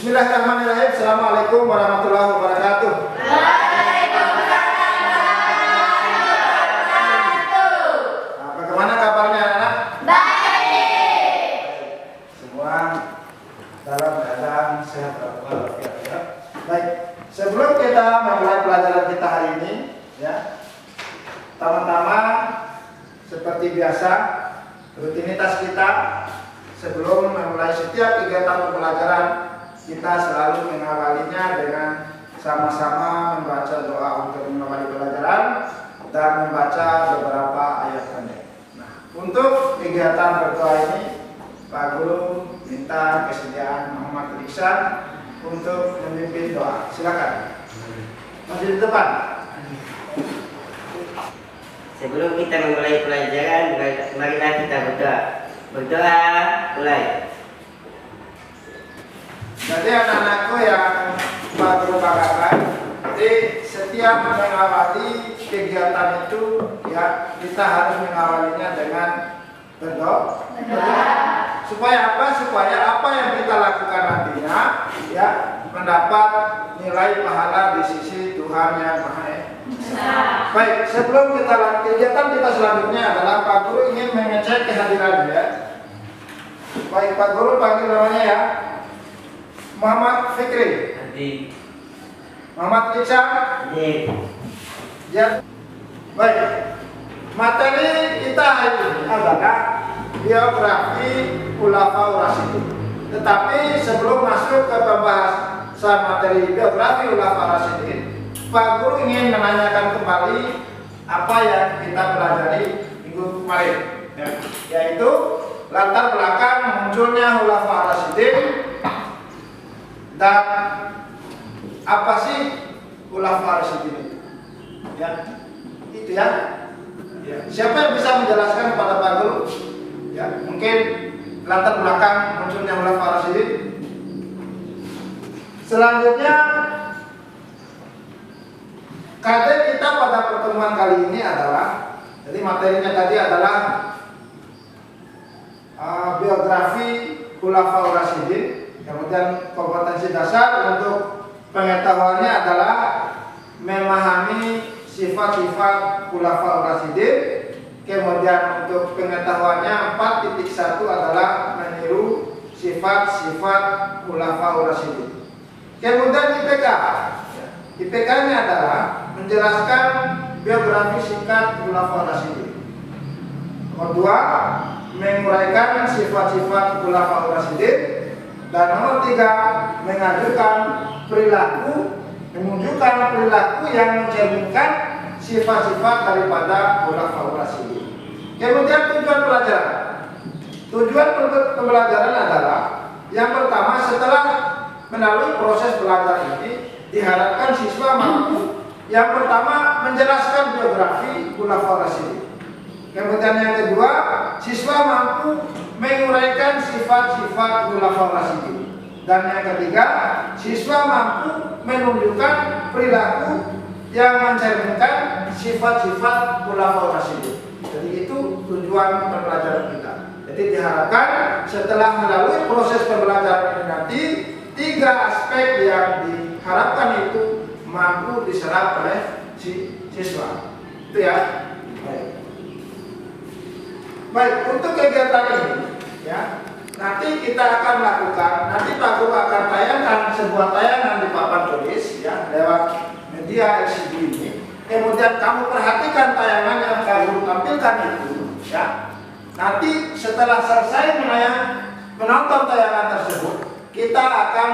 Bismillahirrahmanirrahim. Assalamualaikum warahmatullahi wabarakatuh. Nah, bagaimana kabarnya anak? Baik. Semua dalam keadaan sehat walafiat ya. Baik, sebelum kita memulai pelajaran kita hari ini, ya, pertama-tama seperti biasa rutinitas kita sebelum memulai setiap kegiatan pembelajaran, kita selalu mengawalinya dengan sama-sama membaca doa untuk memulai pelajaran dan membaca beberapa ayat pendek. Nah, untuk kegiatan berdoa ini, Pak Guru minta kesediaan Muhammad Iksan untuk memimpin doa. Silakan. Masih di depan. Sebelum kita memulai pelajaran, marilah kita berdoa. Berdoa, mulai. Jadi anak-anakku yang Pak Guru banggakan, jadi setiap mengawali kegiatan itu, ya, kita harus mengawalinya dengan berdoa. Supaya apa? Supaya apa yang kita lakukan nantinya, ya, mendapat nilai pahala di sisi Tuhan yang Maha Esa. Baik, sebelum kita lanjut kegiatan kita selanjutnya adalah Pak Guru ingin mengecek kehadiran ya. Baik, Pak Guru panggil namanya ya. Muhammad Fikri. Muhammad Iksan. Ya. Baik. Materi kita hari ini adalah biografi Khulafaur Rasyidin. Tetapi sebelum masuk ke pembahasan materi biografi Khulafaur Rasyidin, Pak Guru ingin menanyakan kembali apa yang kita pelajari minggu kemarin, ya, yaitu latar belakang munculnya Khulafaur Rasyidin dan apa sih Khulafaur Rasyidin itu? Ya, itu ya. Ya. Siapa yang bisa menjelaskan kepada Pak Guru? Ya, mungkin latar belakang munculnya Khulafaur Rasyidin. Selanjutnya, kajian kita pada pertemuan kali ini adalah, jadi materinya tadi adalah biografi Khulafaur Rasyidin. Kemudian kompetensi dasar untuk pengetahuannya adalah memahami sifat-sifat Khulafaur Rasyidin. Kemudian untuk pengetahuannya 4.1 adalah meniru sifat-sifat Khulafaur Rasyidin. Kemudian IPK. IPK-nya adalah menjelaskan biografi singkat Khulafaur Rasyidin. Nomor 2, menguraikan sifat-sifat Khulafaur Rasyidin. Dan nomor 3, mengajukan perilaku, menunjukkan perilaku yang mencerminkan sifat-sifat daripada Khulafaur Rasyidin. Kemudian tujuan pelajaran. Tujuan pembelajaran adalah yang pertama, setelah melalui proses belajar ini diharapkan siswa mampu yang pertama menjelaskan biografi Khulafaur Rasyidin. Kemudian yang kedua, siswa mampu menguraikan sifat-sifat Khulafaur Rasyidin. Dan yang ketiga, siswa mampu menunjukkan perilaku yang mencerminkan sifat-sifat Khulafaur Rasyidin. Jadi itu tujuan pembelajaran kita. Jadi diharapkan setelah melalui proses pembelajaran ini nanti 3 aspek yang diharapkan itu mampu diserap oleh siswa. Itu ya. Baik, untuk kegiatan ini, ya, nanti kita akan lakukan. Nanti Pak Guru akan tayangkan sebuah tayangan di papan tulis, ya, lewat media LCD ini. Kemudian kamu perhatikan tayangan yang Pak Guru tampilkan itu, ya. Nanti setelah selesai menonton tayangan tersebut, kita akan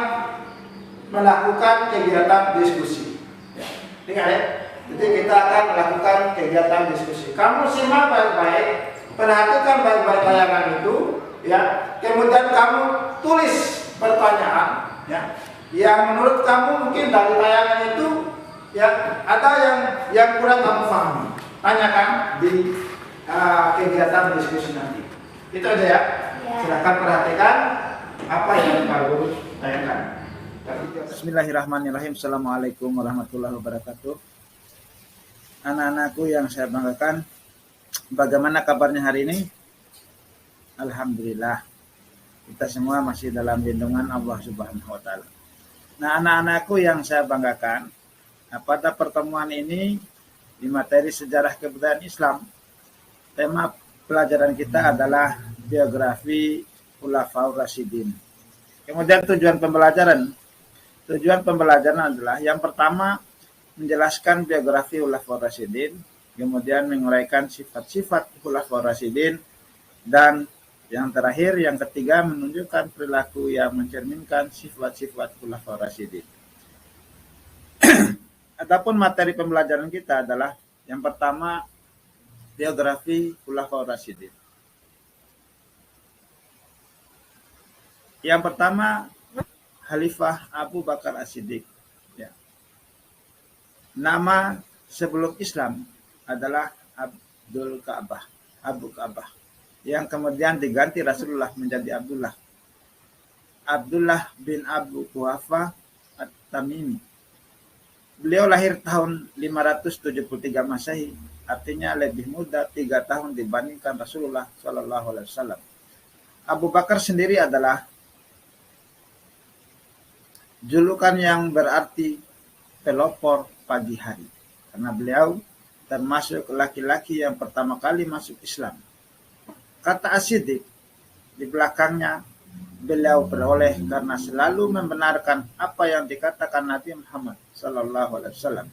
melakukan kegiatan diskusi. Ya. Dengar ya? Jadi kita akan melakukan kegiatan diskusi. Kamu simak baik-baik. Perhatikan baik-baik tayangan itu, ya. Kemudian kamu tulis pertanyaan, ya, yang menurut kamu mungkin dari tayangan itu, ya, ada yang kurang kamu pahami. Tanyakan di kegiatan diskusi nanti. Itu aja ya. Silakan perhatikan apa yang Pak Guru tayangkan. Bismillahirrahmanirrahim. Assalamualaikum warahmatullahi wabarakatuh. Anak-anakku yang saya banggakan, bagaimana kabarnya hari ini? Alhamdulillah, kita semua masih dalam lindungan Allah Subhanahu wa Ta'ala. Nah, anak-anakku yang saya banggakan, pada pertemuan ini di materi sejarah kebudayaan Islam, tema pelajaran kita adalah biografi Khulafaur Rasyidin. Kemudian tujuan pembelajaran adalah yang pertama menjelaskan biografi Khulafaur Rasyidin, kemudian menguraikan sifat-sifat Khulafaur Rasyidin, dan yang terakhir, yang ketiga, menunjukkan perilaku yang mencerminkan sifat-sifat Khulafaur Rasyidin. Adapun materi pembelajaran kita adalah yang pertama biografi Khulafaur Rasyidin. Yang pertama, Khalifah Abu Bakar As-Siddiq. Ya. Nama sebelum Islam adalah Abdul Ka'bah, Abu Ka'bah, yang kemudian diganti Rasulullah menjadi Abdullah. Abdullah bin Abu Quhafah At-Tamimi. Beliau lahir tahun 573 Masehi, artinya lebih muda 3 tahun dibandingkan Rasulullah SAW. Abu Bakar sendiri adalah julukan yang berarti pelopor pagi hari, karena beliau termasuk laki-laki yang pertama kali masuk Islam. Kata As-Siddiq di belakangnya beliau beroleh karena selalu membenarkan apa yang dikatakan Nabi Muhammad SAW.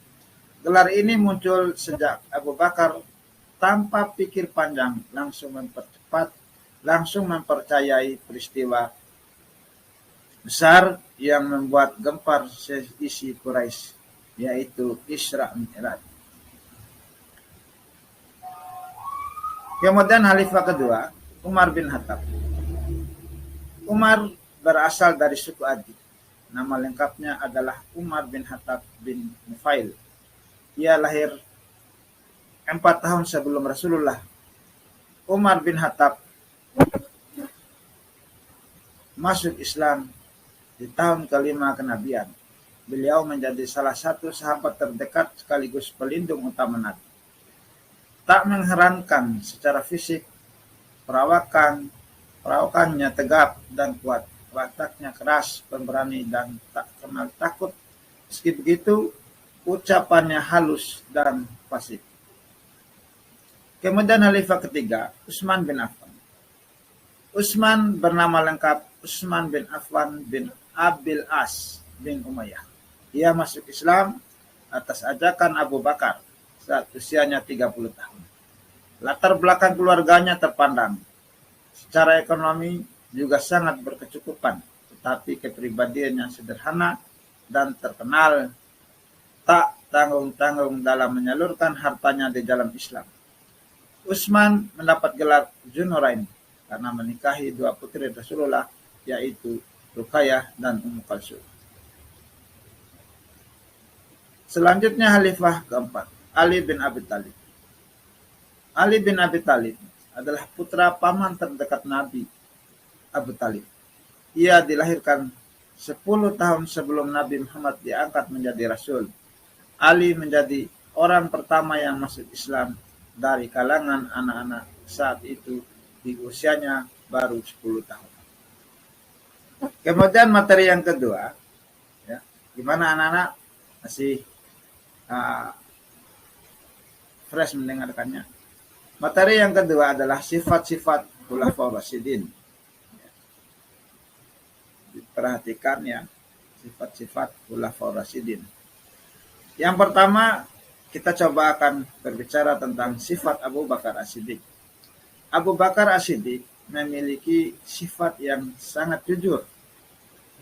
Gelar ini muncul sejak Abu Bakar tanpa pikir panjang langsung mempercayai peristiwa besar yang membuat gempar seisi Quraisy, yaitu Isra Mi'raj. Kemudian Khalifah kedua, Umar bin Khattab. Umar berasal dari suku Adi. Nama lengkapnya adalah Umar bin Khattab bin Nufail. Ia lahir 4 tahun sebelum Rasulullah. Umar bin Khattab masuk Islam di tahun kelima kenabian. Beliau menjadi salah satu sahabat terdekat sekaligus pelindung utama Nabi. Tak mengherankan secara fisik, perawakannya tegap dan kuat, wataknya keras, pemberani dan tak kenal takut. Meski begitu, ucapannya halus dan fasih. Kemudian Khalifah ketiga, Utsman bin Affan. Utsman bernama lengkap Utsman bin Affan bin Abil As bin Umayyah. Ia masuk Islam atas ajakan Abu Bakar saat usianya 30 tahun. Latar belakang keluarganya terpandang. Secara ekonomi juga sangat berkecukupan, tetapi kepribadiannya sederhana dan terkenal tak tanggung-tanggung dalam menyalurkan hartanya di jalan Islam. Utsman mendapat gelar Dzunurain karena menikahi 2 putri Rasulullah, yaitu Ruqayyah dan Ummu Kalsum. Selanjutnya Khalifah keempat, Ali bin Abi Thalib. Ali bin Abi Thalib adalah putra paman terdekat Nabi, Abu Thalib. Ia dilahirkan 10 tahun sebelum Nabi Muhammad diangkat menjadi Rasul. Ali menjadi orang pertama yang masuk Islam dari kalangan anak-anak saat itu di usianya baru 10 tahun. Kemudian materi yang kedua, ya, gimana anak-anak masih fresh mendengarkannya? Materi yang kedua adalah sifat-sifat Khulafaur Rasyidin. Diperhatikan ya, sifat-sifat Khulafaur Rasyidin. Yang pertama, kita coba akan berbicara tentang sifat Abu Bakar As-Siddiq. Abu Bakar As-Siddiq memiliki sifat yang sangat jujur.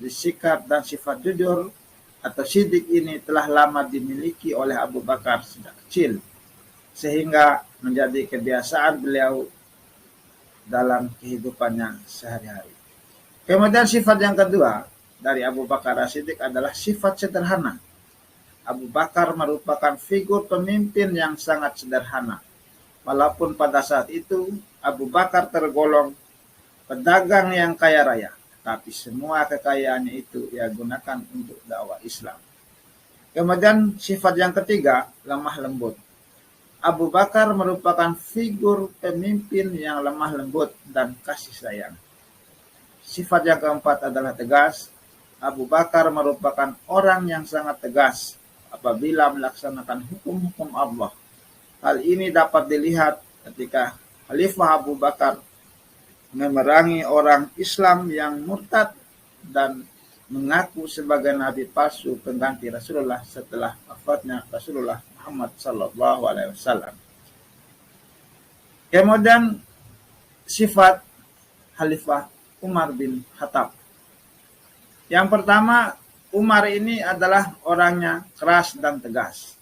Sikap dan sifat jujur atau Siddiq ini telah lama dimiliki oleh Abu Bakar sejak kecil, sehingga menjadi kebiasaan beliau dalam kehidupannya sehari-hari. Kemudian sifat yang kedua dari Abu Bakar As-Siddiq adalah sifat sederhana. Abu Bakar merupakan figur pemimpin yang sangat sederhana. Walaupun pada saat itu Abu Bakar tergolong pedagang yang kaya raya, tapi semua kekayaannya itu ia gunakan untuk dakwah Islam. Kemudian sifat yang ketiga, lemah lembut. Abu Bakar merupakan figur pemimpin yang lemah lembut dan kasih sayang. Sifat yang keempat adalah tegas. Abu Bakar merupakan orang yang sangat tegas apabila melaksanakan hukum-hukum Allah. Hal ini dapat dilihat ketika Khalifah Abu Bakar memerangi orang Islam yang murtad dan mengaku sebagai nabi palsu pengganti Rasulullah setelah wafatnya Rasulullah Muhammad sallallahu alaihi wasallam. Kemudian sifat Khalifah Umar bin Khattab. Yang pertama, Umar ini adalah orangnya keras dan tegas.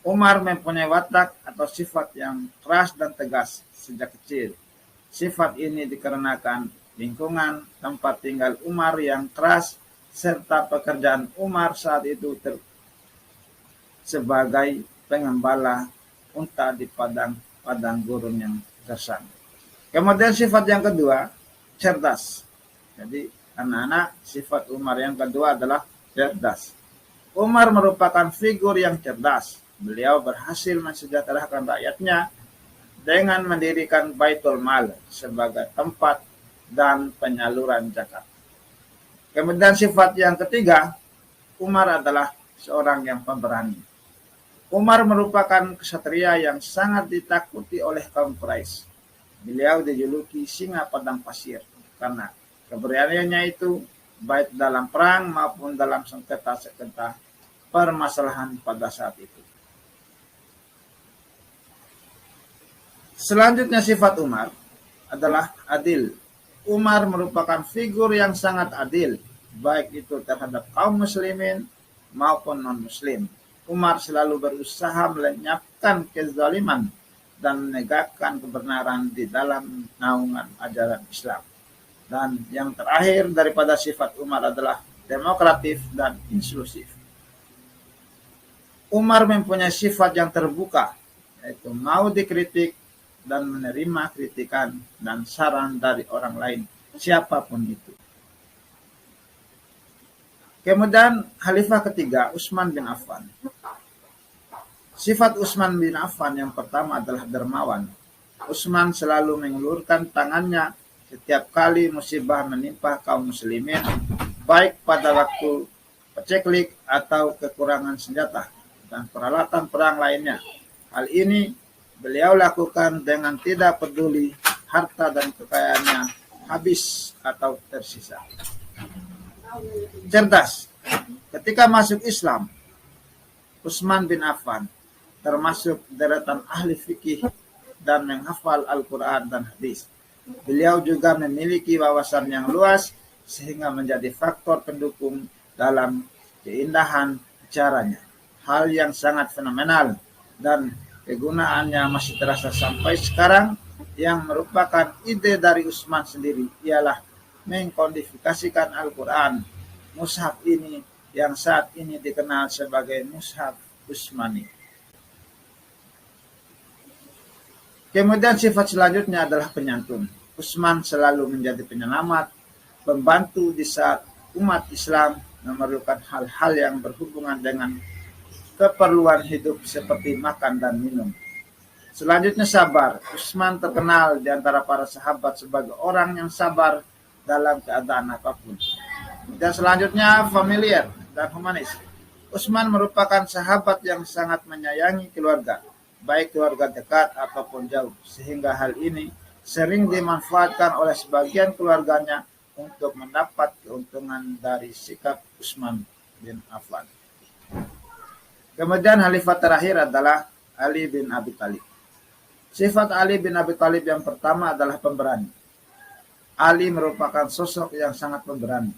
Umar mempunyai watak atau sifat yang keras dan tegas sejak kecil. Sifat ini dikarenakan lingkungan tempat tinggal Umar yang keras serta pekerjaan Umar saat itu sebagai pengembala unta di padang gurun yang gersang. Kemudian sifat yang kedua, cerdas. Jadi anak-anak, sifat Umar yang kedua adalah cerdas. Umar merupakan figur yang cerdas. Beliau berhasil mensejahterakan rakyatnya dengan mendirikan Baitul Mal sebagai tempat dan penyaluran zakat. Kemudian sifat yang ketiga, Umar adalah seorang yang pemberani. Umar merupakan kesatria yang sangat ditakuti oleh kaum Quraisy. Beliau dijuluki singa padang pasir karena keberaniannya itu baik dalam perang maupun dalam sengketa-sengketa permasalahan pada saat itu. Selanjutnya sifat Umar adalah adil. Umar merupakan figur yang sangat adil, baik itu terhadap kaum muslimin maupun non-muslim. Umar selalu berusaha melenyapkan kezaliman dan menegakkan kebenaran di dalam naungan ajaran Islam. Dan yang terakhir daripada sifat Umar adalah demokratif dan inklusif. Umar mempunyai sifat yang terbuka, yaitu mau dikritik dan menerima kritikan dan saran dari orang lain, siapapun itu. Kemudian Khalifah ketiga, Utsman bin Affan. Sifat Utsman bin Affan yang pertama adalah dermawan. Utsman selalu mengulurkan tangannya setiap kali musibah menimpa kaum muslimin, baik pada waktu paceklik atau kekurangan senjata dan peralatan perang lainnya. Hal ini beliau lakukan dengan tidak peduli harta dan kekayaannya habis atau tersisa. Cerdas. Ketika masuk Islam, Utsman bin Affan termasuk deretan ahli fikih dan menghafal Al-Quran dan hadis. Beliau juga memiliki wawasan yang luas sehingga menjadi faktor pendukung dalam keindahan caranya. Hal yang sangat fenomenal dan kegunaannya masih terasa sampai sekarang. Yang merupakan ide dari Utsman sendiri ialah mengkodifikasikan Al-Quran. Mushaf ini yang saat ini dikenal sebagai Mushaf Utsmani. Kemudian sifat selanjutnya adalah penyantun. Utsman selalu menjadi penyelamat, pembantu di saat umat Islam memerlukan hal-hal yang berhubungan dengan keperluan hidup seperti makan dan minum. Selanjutnya sabar. Utsman terkenal di antara para sahabat sebagai orang yang sabar dalam keadaan apapun. Dan selanjutnya familiar dan humanis. Utsman merupakan sahabat yang sangat menyayangi keluarga, baik keluarga dekat ataupun jauh, sehingga hal ini sering dimanfaatkan oleh sebagian keluarganya untuk mendapat keuntungan dari sikap Utsman bin Affan. Kemudian khalifah terakhir adalah Ali bin Abi Thalib. Sifat Ali bin Abi Thalib yang pertama adalah pemberani. Ali merupakan sosok yang sangat pemberani.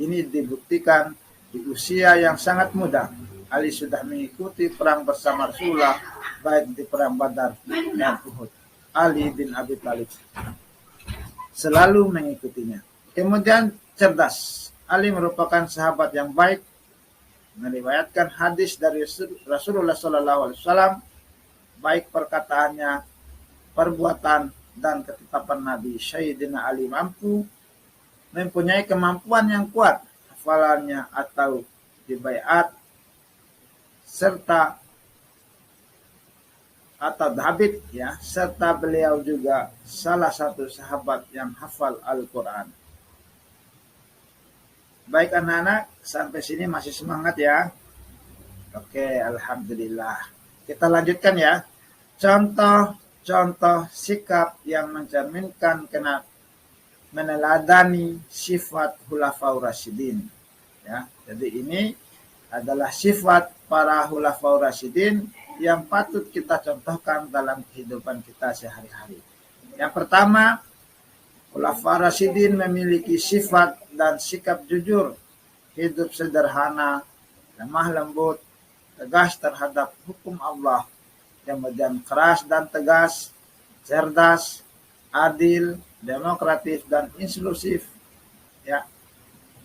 Ini dibuktikan di usia yang sangat muda. Ali sudah mengikuti perang bersama Rasulullah, baik di perang Badar dan Uhud. Ali bin Abi Thalib selalu mengikutinya. Kemudian cerdas. Ali merupakan sahabat yang baik, meriwayatkan hadis dari Rasulullah SAW, baik perkataannya, perbuatan, dan ketetapan Nabi. Sayyidina Ali mempunyai kemampuan yang kuat, hafalannya atau dibaiat, serta atau habib, ya, serta beliau juga salah satu sahabat yang hafal Al-Quran. Baik anak-anak, sampai sini masih semangat ya? Oke, alhamdulillah. Kita lanjutkan ya. Contoh-contoh sikap yang mencerminkan meneladani sifat Khulafaur Rasyidin. Ya, jadi ini adalah sifat para Khulafaur Rasyidin yang patut kita contohkan dalam kehidupan kita sehari-hari. Yang pertama, Khulafaur Rasyidin memiliki sifat dan sikap jujur, hidup sederhana, lemah lembut, tegas terhadap hukum Allah, kemudian keras dan tegas, cerdas, adil, demokratis dan inklusif, ya,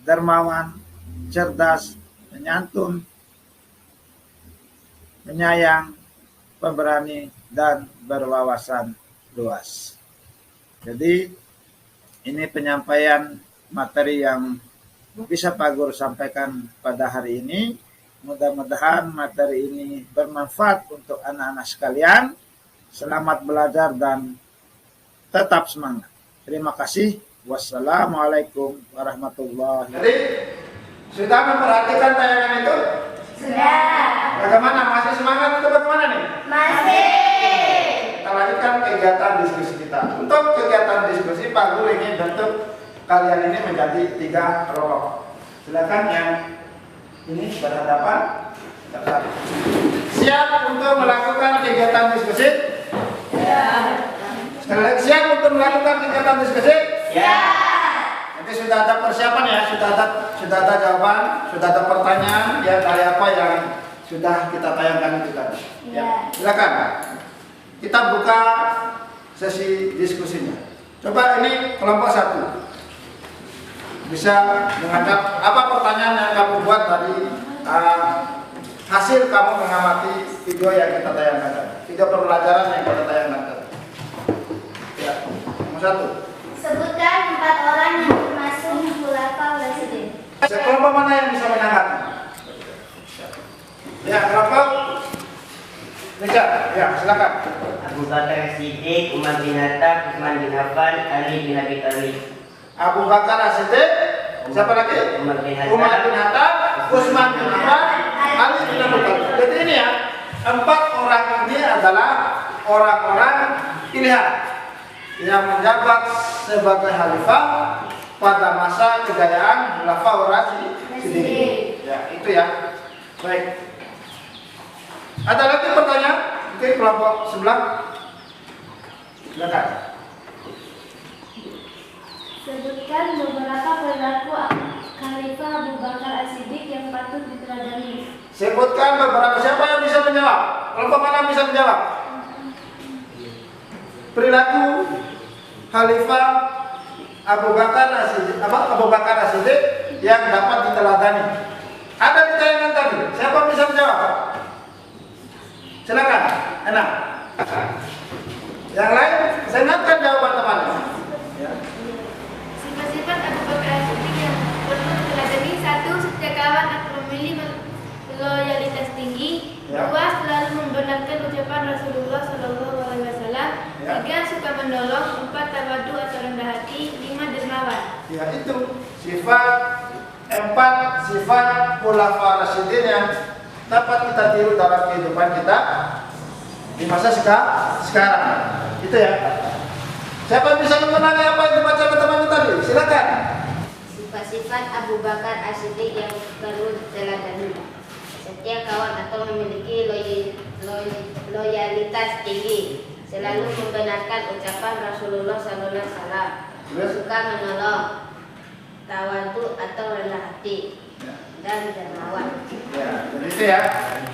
dermawan, cerdas, menyantun, menyayang, pemberani dan berwawasan luas. Jadi ini penyampaian materi yang bisa Pak Guru sampaikan pada hari ini. Mudah-mudahan materi ini bermanfaat untuk anak-anak sekalian. Selamat belajar dan tetap semangat. Terima kasih. Wassalamualaikum warahmatullahi wabarakatuh. Jadi, sudah memperhatikan tayangan itu? Sudah. Bagaimana? Masih semangat untuk bagaimana nih? Masih. Kita lanjutkan kegiatan diskusi kita. Untuk kegiatan diskusi, Pak Guru ingin bentuk kalian ini menjadi 3 kelompok. Silakan yang ini berhadapan. Siap untuk melakukan kegiatan diskusi? Ya. Sekali lagi, siap untuk melakukan kegiatan diskusi? Ya. Nanti sudah ada persiapan ya, sudah ada jawaban, sudah ada pertanyaan ya dari apa yang sudah kita tayangkan itu tadi. Ya. Silakan. Kita buka sesi diskusinya. Coba ini kelompok 1. Bisa menghadap apa pertanyaan yang kamu buat dari hasil kamu mengamati video yang kita tayangkan tadi. Video pembelajaran yang kita tayangkan tadi. Ya, nomor 1. Sebutkan 4 orang yang termasuk Khulafaur Rasyidin. Sekelompok mana yang bisa menanggapi? Ya, kelompok Richard. Ya, silakan. Abu Bakar Siddiq, Umar bin Khattab, Utsman bin Affan, Ali bin Abi Thalib. Abu Bakar As-Siddiq, siapa lagi? Umar bin Umar bin Khattab, Utsman bin Affan, Ali bin Abi Thalib. Jadi ini ya, 4 orang ini adalah orang-orang pilihan yang menjabat sebagai khalifah pada masa kejayaan Khulafaur Rasyidin. Ya, itu ya. Baik. Ada lagi pertanyaan? Mungkin kelompok sebelah. Silakan. Sebutkan beberapa perilaku Khalifah Abu Bakar As-Siddiq yang patut diteladani. Sebutkan beberapa. Siapa yang bisa menjawab? Kelompok mana bisa menjawab? Perilaku Khalifah Abu Bakar As-Siddiq yang dapat diteladani. Ada di tayangan tadi. Siapa bisa menjawab? Silakan. Enak. Yang lain, saya ingatkan jawaban teman. Ya. Sifat-sifat Abu Bakar As-Siddiq yang perlu diteladani: 1. Setiakawan atau memilih loyalitas tinggi. Ya. 2. Selalu membenarkan ucapan Rasulullah SAW. Ya. 3. Suka menolong. 4. Tawadu atau rendah hati. 5. Dermawan. Ya, itu sifat 4 sifat Khulafaur Rasyidin yang dapat kita tiru dalam kehidupan kita di masa sekarang. Itu ya. Siapa bisa mengenali apa yang dibaca teman-teman tadi? Silakan. Sifat-sifat Abu Bakar As-Siddiq yang perlu diteladani: setia kawan atau memiliki loyalitas tinggi, selalu membenarkan ucapan Rasulullah SAW, suka menolong, tawadu atau rendah hati, dan dermawan. Ya, jadi itu ya.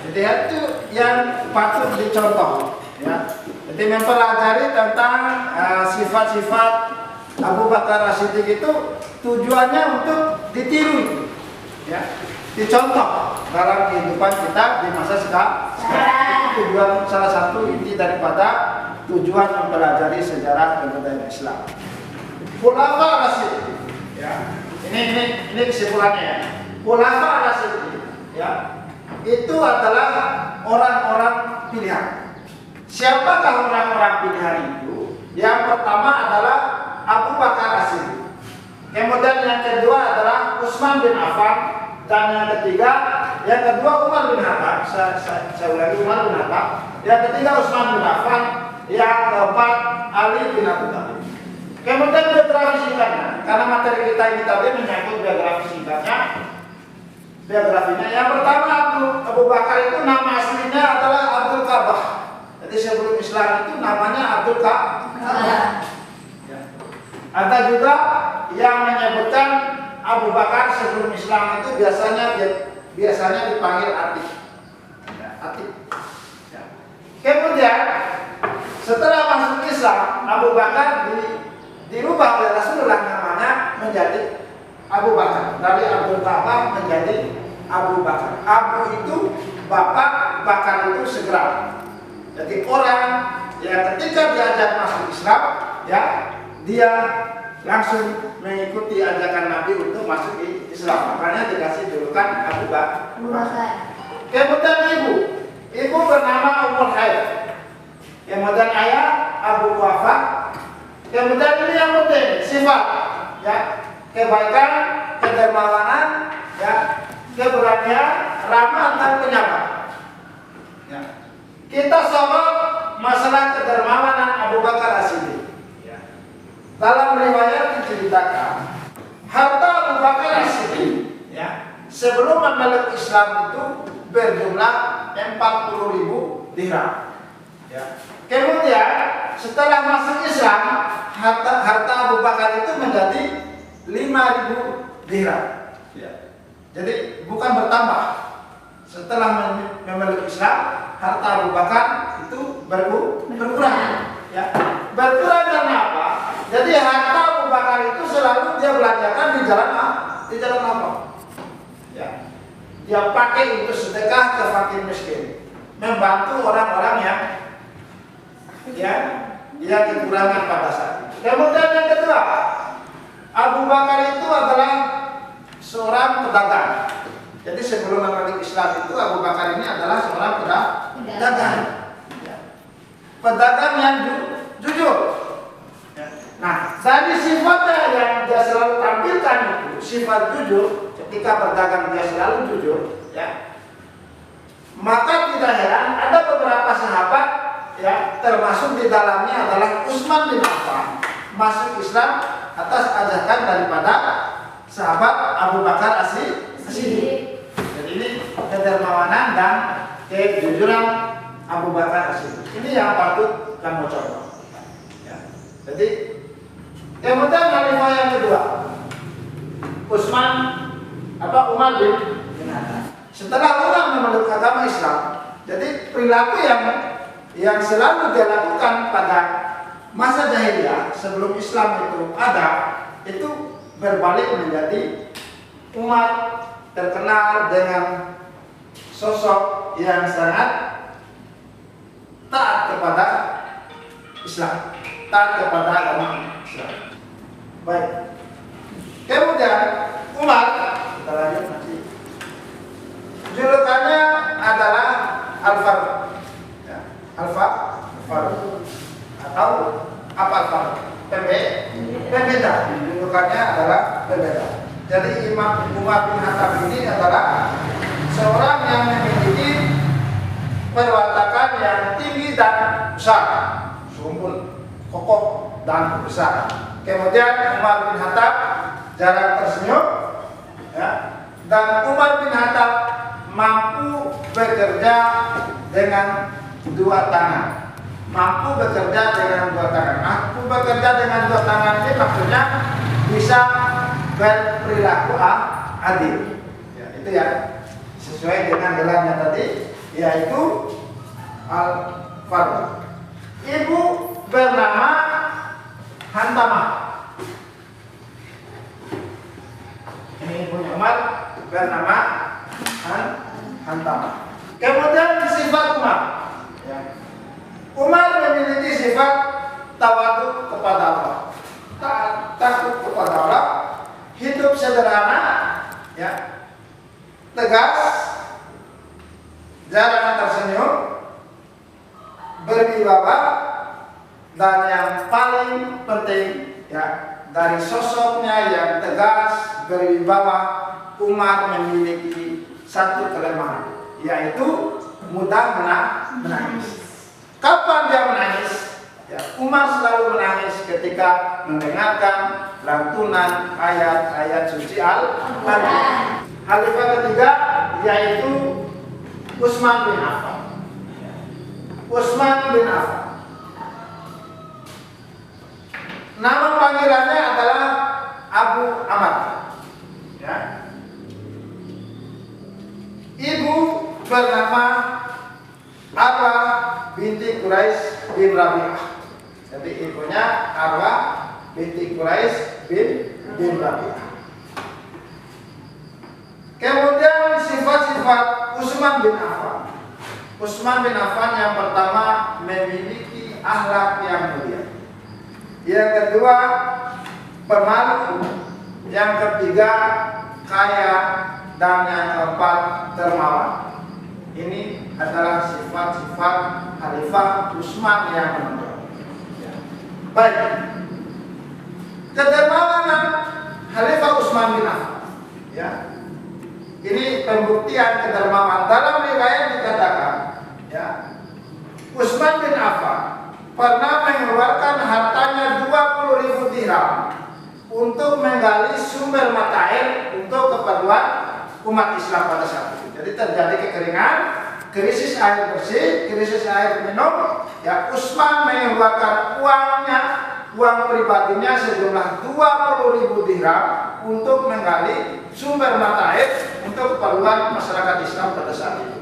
Jadi itu yang patut dicontoh. Ya. Jadi mempelajari tentang sifat-sifat Abu Bakar As-Siddiq itu tujuannya untuk ditiru, ya, dicontoh dalam kehidupan kita di masa sekarang. Itu tujuan, salah satu inti daripada tujuan mempelajari sejarah dan budaya Islam. Khulafaur Rasyidin, ya. Ini kesimpulannya ya. Khulafaur Rasyidin, ya, itu adalah orang-orang pilihan. Siapakah orang-orang pilihan itu? Yang pertama adalah Abu Bakar As-Siddiq. Kemudian yang kedua adalah Utsman bin Affan, dan yang kedua Umar bin Khattab. Saya ulangi, Umar bin Khattab. Yang ketiga Utsman bin Affan, yang keempat Ali bin Abi Thalib. Kemudian biografi singkatnya, karena materi kita ini tadi menyangkut biografi singkatnya. Biografinya yang pertama, Abu Bakar itu nama aslinya adalah Abdul Ka'bah. Jadi sebelum Islam itu namanya Abdul Ka'bah. Ya. Ada juga yang menyebutkan Abu Bakar sebelum Islam itu biasanya dipanggil Atik. Ya, Atik. Ya. Kemudian setelah masuk Islam, Abu Bakar dirubah oleh Rasulullah namanya menjadi Abu Bakar. Dari Abdul Ka'bah menjadi Abu Bakar. Abu itu bapak, Bakar itu segera. Jadi orang yang ketika diajak masuk Islam, ya dia langsung mengikuti ajakan Nabi untuk masuk di Islam. Makanya dikasih julukan Abu Bakar. Kemudian ibu bernama Ummul Khair. Kemudian ayah Abu Wafah. Kemudian ini yang penting, sifat, ya, kebaikan, kedermawanan, ya, keberanian, ramah dan penyabar. Ya. Kita sorot masalah kedermawanan Abu Bakar As-Siddiq. Ya. Dalam riwayat diceritakan, harta Abu Bakar As-Siddiq, ya, sebelum memeluk Islam itu berjumlah 40.000 dirham. Ya. Kemudian setelah masuk Islam, harta Abu Bakar itu menjadi 5.000 dirham. Ya. Jadi bukan bertambah. Setelah memeluk Islam, harta Abu Bakar itu berkurang. Ya. Berkurang karena apa? Jadi harta Abu Bakar itu selalu dia belanjakan di jalan apa? Ya. Dia pakai untuk sedekah ke fakir miskin, membantu orang-orang yang kekurangan pada saat itu. Kemudian yang kedua, Abu Bakar itu adalah seorang pedagang. Jadi sebelum memeluk Islam itu Abu Bakar ini adalah seorang pedagang. Ya. Pedagang yang jujur. Ya. Nah, dari sifatnya yang dia selalu tampilkan itu sifat jujur. Ketika berdagang dia selalu jujur. Ya. Maka tidak heran ada beberapa sahabat, ya, termasuk di dalamnya adalah Utsman bin Affan, masuk Islam atas ajakan daripada sahabat Abu Bakar As-Siddiq. Jadi ini kedermawanan dan kejujuran Abu Bakar As-Siddiq. Ini yang patut kamu contoh. Ya. Jadi kemudian khalifah yang kedua, Umar bin Khattab. Setelah Umar memeluk agama Islam, jadi perilaku yang selalu dia lakukan pada masa jahiliyah sebelum Islam itu ada, itu berbalik menjadi umat terkenal dengan sosok yang sangat taat kepada Islam, taat kepada agama Islam. Baik. Kemudian Umar, kita lanjut nanti. Julukannya adalah Al-Faruq. Ya, Al-Faruq atau apa Al-Faruq? Pembeda. Julukannya adalah pembeda. Jadi Imam Umar bin Khattab ini adalah seorang yang memiliki perwatakan yang tinggi dan besar, sumul, kokoh dan besar. Kemudian Umar bin Khattab jarang tersenyum, ya. Dan Umar bin Khattab mampu bekerja dengan dua tangan. Mampu bekerja dengan dua tangan. Mampu bekerja dengan dua tangan ini maksudnya bisa berperilaku adil. Ya, itu ya sesuai dengan gelarnya tadi, yaitu Al-Faruq. Ibu bernama Hantamah. Ini ibunya Umar bernama Hantamah. Kemudian sifat Umar. Ya. Umar memiliki sifat tawaduk kepada Allah, takut kepada Allah, hidup sederhana, ya, tegas, jarang tersenyum, berwibawa, dan yang paling penting, ya, dari sosoknya yang tegas, berwibawa, Umar memiliki satu kelemahan, yaitu mudah menangis. Kapan dia menangis? Ya, Umar selalu menangis ketika mendengarkan lantunan ayat-ayat suci Al-Quran. Khalifah ketiga yaitu Utsman bin Affan. Utsman bin Affan. Nama panggilannya adalah Abu Amr. Ya. Ibu bernama Arwa binti Quraisy bin Rabi'ah. Jadi ibunya Arwa binti Quraisy bin Rabi'ah. Kemudian sifat-sifat Utsman bin Affan. Utsman bin Affan yang pertama memiliki akhlak yang mulia. Yang kedua pemalu. Yang ketiga kaya, dan yang keempat dermawan. Ini adalah sifat-sifat Khalifah Utsman yang menonjol. Baik, kedermawanan Khalifah Utsman bin Affan. Ya, ini pembuktian kedermawan. Dalam riwayat dikatakan, ya, Utsman bin Affan pernah mengeluarkan hartanya 20.000 dirham untuk menggali sumber mata air untuk keperluan umat Islam pada saat itu. Jadi terjadi kekeringan, krisis air bersih, krisis air minum. Ya, Utsman mengeluarkan uang pribadinya sejumlah 20.000 dirham untuk menggali sumber mata air untuk keperluan masyarakat Islam pada saat itu.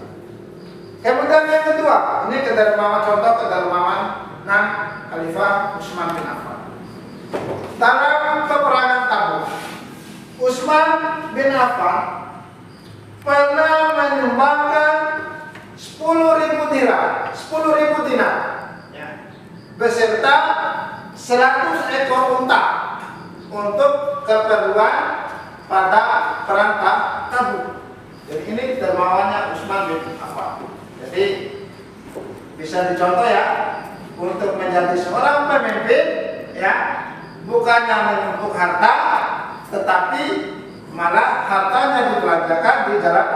Kemudian yang kedua, ini kedermawan, contoh kedermawan Khalifah Utsman bin Affan. Dalam peperangan Tabuk, Utsman bin Affan pernah menyumbangkan 10.000 dirham, 10.000 dinar, ya, beserta 100 ekor unta untuk keperluan pada perang Tabuk. Jadi ini dermawannya Utsman bin Affan. Jadi bisa dicontoh ya, untuk menjadi seorang pemimpin, ya, bukannya menumpuk harta, tetapi malah hartanya dibelanjakan di jalan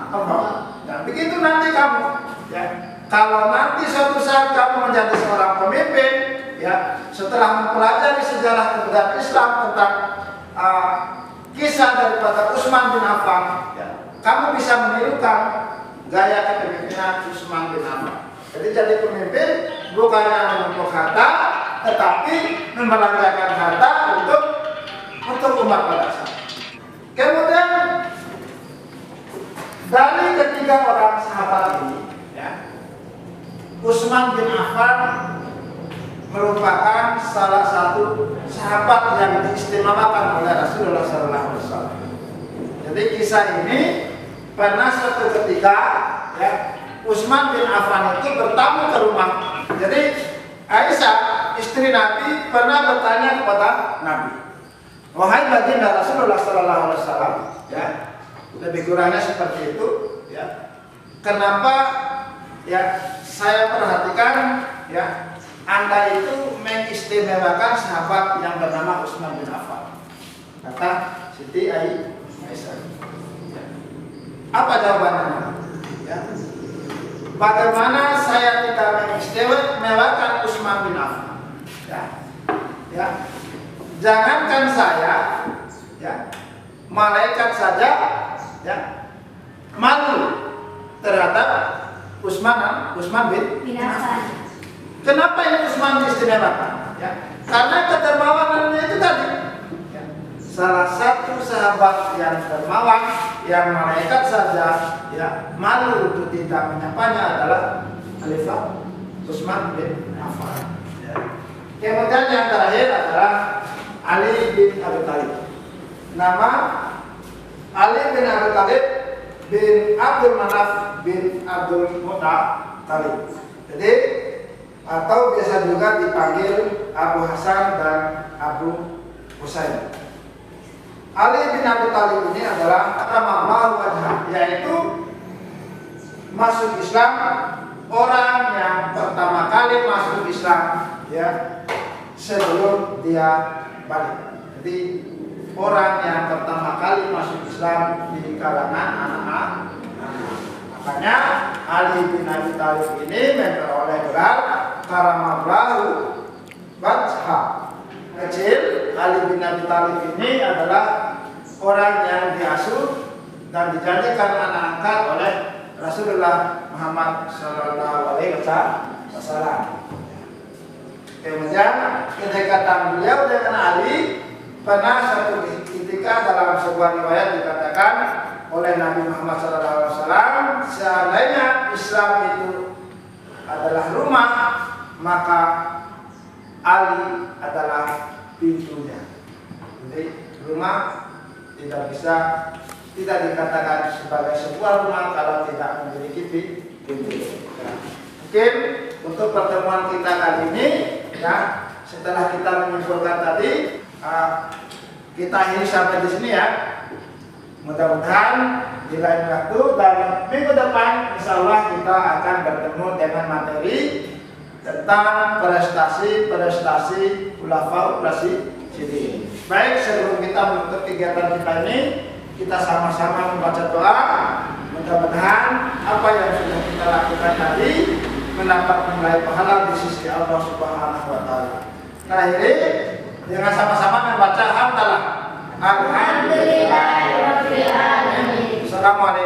Allah. Dan begitu nanti kamu, ya, kalau nanti suatu saat kamu menjadi seorang pemimpin, ya, setelah mempelajari sejarah kebudayaan Islam tentang kisah daripada Utsman bin Affan, ya, kamu bisa menirukan gaya kepemimpinan Utsman bin Affan. Jadi pemimpin bukannya menumpuk harta, tetapi membelanjakan harta untuk umat pada saat. Kemudian dari ketiga orang sahabat ini, ya, Utsman bin Affan merupakan salah satu sahabat yang diistimewakan oleh Rasulullah SAW. Jadi kisah ini pernah suatu ketika, ya, Utsman bin Affan itu bertamu ke rumah. Jadi Aisyah, istri Nabi, pernah bertanya kepada Nabi, wahai baginda Rasulullah SAW, ya, lebih kurangnya seperti itu, ya, kenapa, ya, saya perhatikan, ya, Anda itu mengistimewakan sahabat yang bernama Utsman bin Affan. Kata Siti Aisyah. Ya. Apa jawabannya? Ya. Bagaimana saya tidak mengistimewakan Utsman bin Affan? Ya, ya. Jangankan saya, ya, malaikat saja, ya, malu terhadap Utsman bin Affan. Kenapa ini Utsman diistimewakan? Ya, karena kedermawanannya itu tadi. Ya. Salah satu sahabat yang dermawan, yang malaikat saja, ya, malu untuk tidak menyapanya adalah Khalifah Utsman bin Affan. Ya. Kemudian yang terakhir adalah Ali bin Abi Thalib. Nama Ali bin Abi Thalib bin Abdul Manaf bin Abdul Muttalib. Jadi atau biasa juga dipanggil Abu Hasan dan Abu Husain. Ali bin Abi Thalib ini adalah akramallahu wajhah, yaitu masuk Islam, orang yang pertama kali masuk Islam, ya, sebelum dia balik. Jadi orang yang pertama kali masuk Islam di kalangan anak-anak. Makanya Ali bin Abi Thalib ini memperoleh gelar Karamallahu Wajha. Kecil, Ali bin Abi Thalib ini adalah orang yang diasuh dan dijadikan anak angkat oleh Rasulullah Muhammad SAW. Kemudian kedekatan beliau dengan Ali pernah suatu ketika dalam sebuah riwayat dikatakan oleh Nabi Muhammad SAW, seandainya Islam itu adalah rumah, maka Ali adalah pintunya. Jadi rumah tidak dikatakan sebagai sebuah rumah kalau tidak memiliki pintu. Ya. Mungkin untuk pertemuan kita kali ini, ya, setelah kita menyimpulkan tadi, kita ini sampai di sini ya. Mudah-mudahan di lain waktu dan minggu depan, insya Allah kita akan bertemu dengan materi tentang prestasi Khulafaur Rasyidin. Baik, sebelum kita menutup kegiatan kita ini, kita sama-sama membaca doa. Mudah-mudahan apa yang sudah kita lakukan tadi mendapat nilai pahala di sisi Allah Subhanahu wa taala. Terakhir, dengan sama-sama membaca hamdalah. Alhamdulillahirabbil alamin. Assalamualaikum.